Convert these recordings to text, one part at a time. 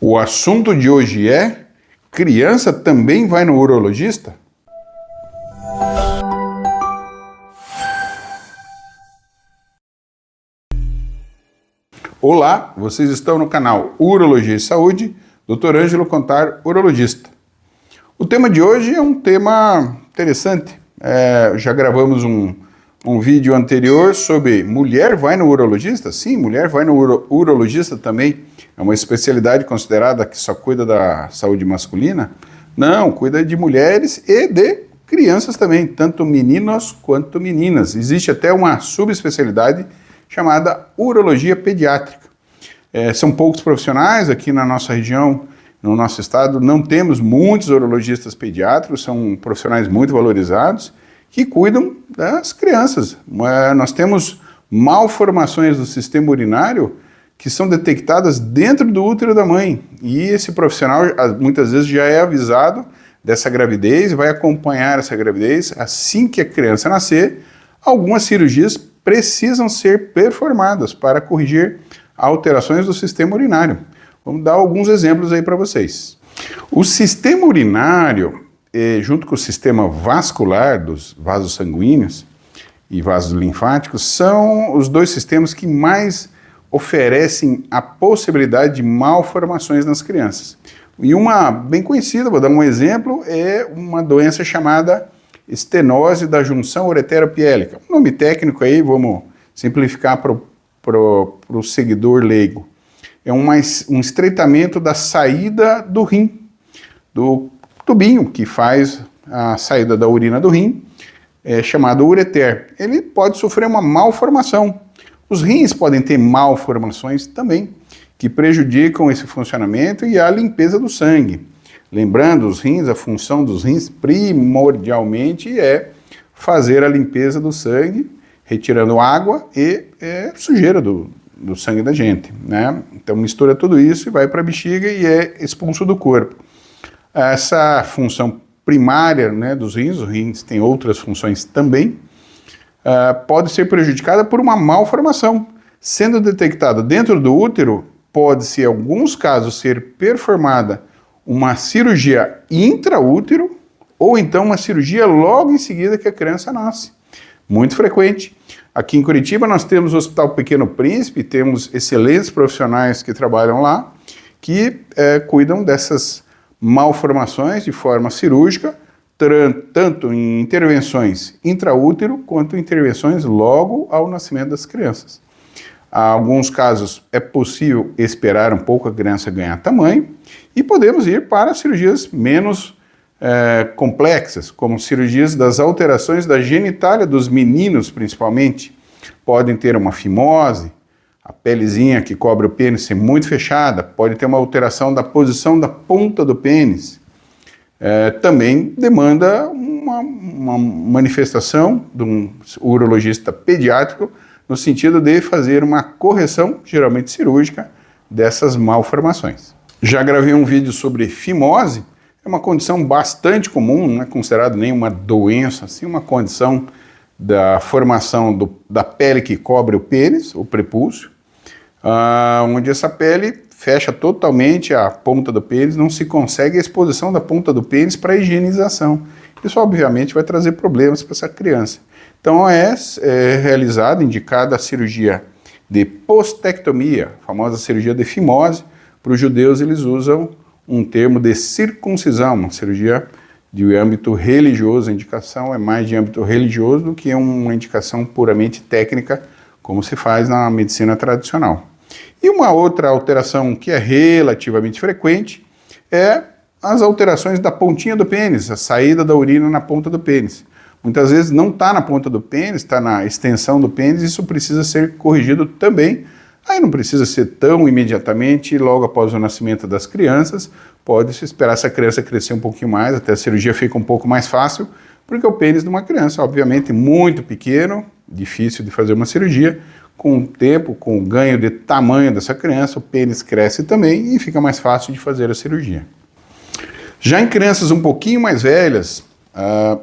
O assunto de hoje é: criança também vai no urologista? Olá, vocês estão no canal Urologia e Saúde, Dr. Ângelo Contar, urologista. O tema de hoje é um tema interessante. Já gravamos um vídeo anterior sobre mulher vai no urologista? Sim, mulher vai no urologista também. É uma especialidade considerada que só cuida da saúde masculina? Não, cuida de mulheres e de crianças também, tanto meninos quanto meninas. Existe até uma subespecialidade chamada urologia pediátrica. São poucos profissionais aqui na nossa região, no nosso estado, não temos muitos urologistas pediátricos, são profissionais muito valorizados que cuidam das crianças. Nós temos malformações do sistema urinário que são detectadas dentro do útero da mãe, e esse profissional muitas vezes já é avisado dessa gravidez, vai acompanhar essa gravidez. Assim que a criança nascer, algumas cirurgias precisam ser performadas para corrigir alterações do sistema urinário. Vamos dar alguns exemplos aí para vocês. O sistema urinário, junto com o sistema vascular dos vasos sanguíneos e vasos linfáticos, são os dois sistemas que mais oferecem a possibilidade de malformações nas crianças. E uma bem conhecida, vou dar um exemplo, é uma doença chamada estenose da junção ureteropiélica. O nome técnico aí, vamos simplificar para o seguidor leigo. É um estreitamento da saída do rim, do tubinho que faz a saída da urina do rim, chamado ureter. Ele pode sofrer uma malformação. Os rins podem ter malformações também, que prejudicam esse funcionamento e a limpeza do sangue. Lembrando, os rins, a função dos rins primordialmente é fazer a limpeza do sangue, retirando água e sujeira do sangue da gente, né? Então mistura tudo isso e vai para a bexiga e é expulso do corpo. Essa função primária, né, dos rins, os rins têm outras funções também, pode ser prejudicada por uma malformação. Sendo detectada dentro do útero, pode-se, em alguns casos, ser performada uma cirurgia intraútero ou então uma cirurgia logo em seguida que a criança nasce. Muito frequente. Aqui em Curitiba nós temos o Hospital Pequeno Príncipe, temos excelentes profissionais que trabalham lá, que cuidam dessas malformações de forma cirúrgica, tanto em intervenções intraútero quanto intervenções logo ao nascimento das crianças. Em alguns casos é possível esperar um pouco a criança ganhar tamanho e podemos ir para cirurgias menos complexas, como cirurgias das alterações da genitália dos meninos, principalmente. Podem ter uma fimose, a pelezinha que cobre o pênis ser muito fechada, pode ter uma alteração da posição da ponta do pênis. Também demanda uma manifestação de um urologista pediátrico no sentido de fazer uma correção, geralmente cirúrgica, dessas malformações. Já gravei um vídeo sobre fimose. É uma condição bastante comum, não é considerado nenhuma doença, assim, uma condição da formação da pele que cobre o pênis, o prepúcio, onde essa pele fecha totalmente a ponta do pênis, não se consegue a exposição da ponta do pênis para higienização. Isso, obviamente, vai trazer problemas para essa criança. Então, é realizada, indicada a cirurgia de postectomia, a famosa cirurgia de fimose. Para os judeus, eles usam um termo de circuncisão, uma cirurgia de âmbito religioso. A indicação é mais de âmbito religioso do que uma indicação puramente técnica, como se faz na medicina tradicional. E uma outra alteração que é relativamente frequente é as alterações da pontinha do pênis, a saída da urina na ponta do pênis. Muitas vezes não está na ponta do pênis, está na extensão do pênis, isso precisa ser corrigido também. Aí não precisa ser tão imediatamente, logo após o nascimento das crianças, pode-se esperar essa criança crescer um pouquinho mais, até a cirurgia fica um pouco mais fácil, porque o pênis de uma criança, obviamente, muito pequeno, difícil de fazer uma cirurgia. Com o tempo, com o ganho de tamanho dessa criança, o pênis cresce também e fica mais fácil de fazer a cirurgia. Já em crianças um pouquinho mais velhas,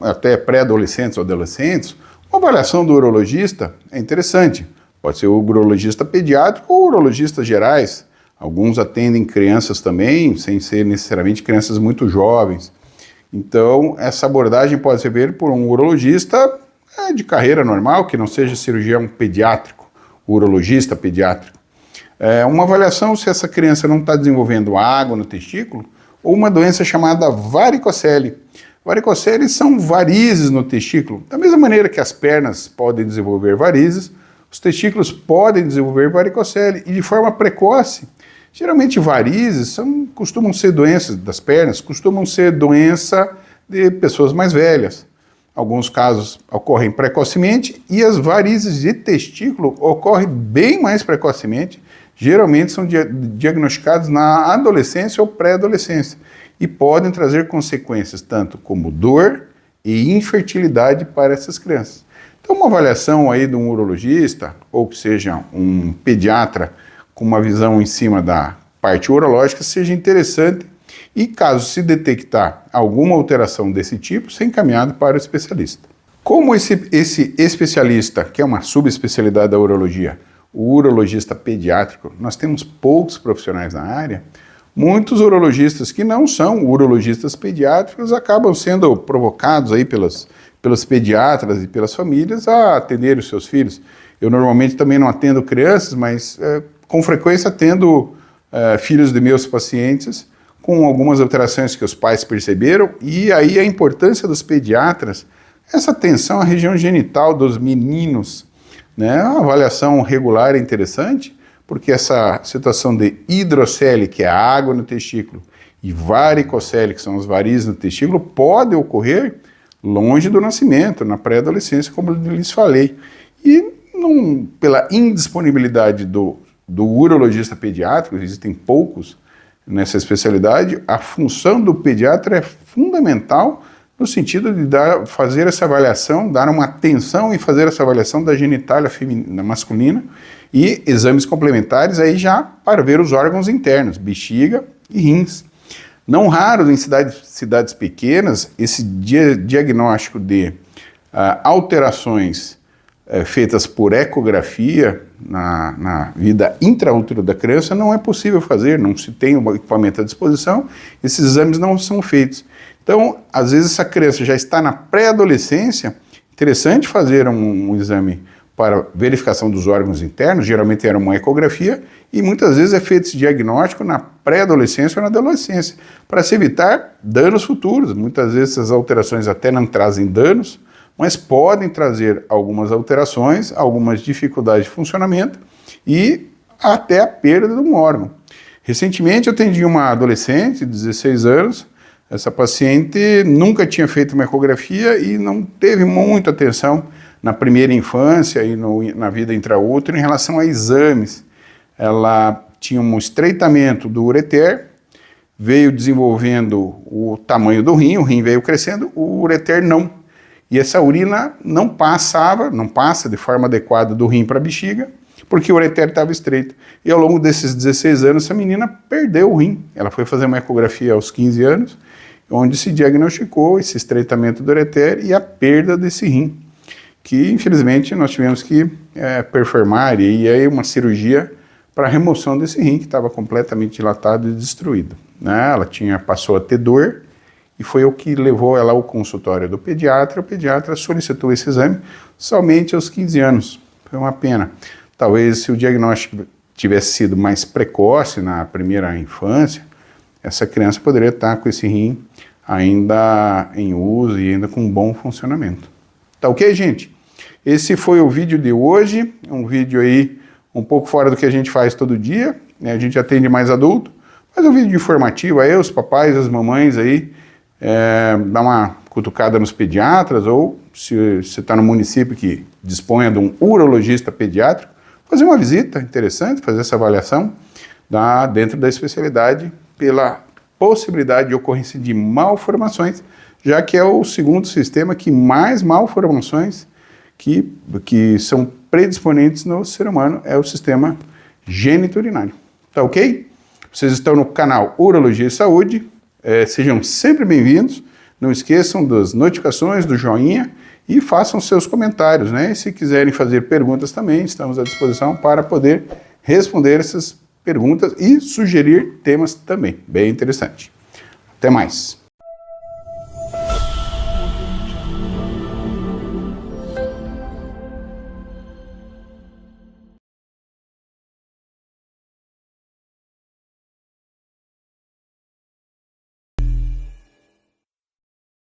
até pré-adolescentes ou adolescentes, uma avaliação do urologista é interessante. Pode ser o urologista pediátrico ou urologistas gerais, Alguns atendem crianças também, sem ser necessariamente crianças muito jovens. Então, essa abordagem pode ser feita por um urologista de carreira normal, que não seja cirurgião pediátrico, urologista pediátrico. Uma avaliação se essa criança não está desenvolvendo água no testículo ou uma doença chamada varicocele. Varicocele são varizes no testículo. Da mesma maneira que as pernas podem desenvolver varizes, os testículos podem desenvolver varicocele e de forma precoce. Geralmente varizes costumam ser doenças das pernas, costumam ser doença de pessoas mais velhas. Alguns casos ocorrem precocemente e as varizes de testículo ocorrem bem mais precocemente. Geralmente são diagnosticados na adolescência ou pré-adolescência e podem trazer consequências tanto como dor e infertilidade para essas crianças. Então, uma avaliação aí de um urologista ou que seja um pediatra com uma visão em cima da parte urológica seja interessante e, caso se detectar alguma alteração desse tipo, ser encaminhado para o especialista. Como esse especialista, que é uma subespecialidade da urologia, o urologista pediátrico, nós temos poucos profissionais na área, muitos urologistas que não são urologistas pediátricos acabam sendo provocados aí pelos pediatras e pelas famílias a atender os seus filhos. Eu normalmente também não atendo crianças, mas com frequência atendo filhos de meus pacientes com algumas alterações que os pais perceberam, e aí a importância dos pediatras, essa atenção à região genital dos meninos, né? A avaliação regular é interessante, porque essa situação de hidrocele, que é a água no testículo, e varicocele, que são as varizes no testículo, pode ocorrer longe do nascimento, na pré-adolescência, como eu lhes falei. E pela indisponibilidade do urologista pediátrico, existem poucos nessa especialidade, a função do pediatra é fundamental no sentido de fazer essa avaliação, dar uma atenção e fazer essa avaliação da genitália feminina, masculina e exames complementares aí já para ver os órgãos internos, bexiga e rins. Não raro em cidades pequenas, esse diagnóstico de alterações feitas por ecografia na vida intraútero da criança não é possível fazer, não se tem o equipamento à disposição, esses exames não são feitos. Então, às vezes essa criança já está na pré-adolescência, interessante fazer um exame para verificação dos órgãos internos, geralmente era uma ecografia, e muitas vezes é feito esse diagnóstico na pré-adolescência ou na adolescência, para se evitar danos futuros. Muitas vezes essas alterações até não trazem danos, mas podem trazer algumas alterações, algumas dificuldades de funcionamento e até a perda de um órgão. Recentemente eu atendi uma adolescente de 16 anos, essa paciente nunca tinha feito uma ecografia e não teve muita atenção na primeira infância e na vida intraútero em relação a exames. Ela tinha um estreitamento do ureter, veio desenvolvendo o tamanho do rim, o rim veio crescendo, o ureter não. E essa urina não passa de forma adequada do rim para a bexiga, porque o ureter estava estreito. E ao longo desses 16 anos, essa menina perdeu o rim. Ela foi fazer uma ecografia aos 15 anos, onde se diagnosticou esse estreitamento do ureter e a perda desse rim, que infelizmente nós tivemos que performar e aí uma cirurgia para a remoção desse rim, que estava completamente dilatado e destruído. Né? Ela passou a ter dor, e foi o que levou ela ao consultório do pediatra. O pediatra solicitou esse exame somente aos 15 anos. Foi uma pena. Talvez se o diagnóstico tivesse sido mais precoce na primeira infância, essa criança poderia estar com esse rim ainda em uso e ainda com bom funcionamento. Tá ok, gente? Esse foi o vídeo de hoje, um vídeo aí um pouco fora do que a gente faz todo dia, né? A gente atende mais adulto, mas é um vídeo informativo aí, os papais, as mamães aí, dá uma cutucada nos pediatras, ou se você está no município que disponha de um urologista pediátrico, fazer uma visita interessante, fazer essa avaliação dentro da especialidade pela possibilidade de ocorrência de malformações, já que é o segundo sistema que mais malformações que são predisponentes no ser humano é o sistema geniturinário. Tá ok? Vocês estão no canal Urologia e Saúde. Sejam sempre bem-vindos, não esqueçam das notificações, do joinha e façam seus comentários, né? E se quiserem fazer perguntas também, estamos à disposição para poder responder essas perguntas e sugerir temas também. Bem interessante. Até mais.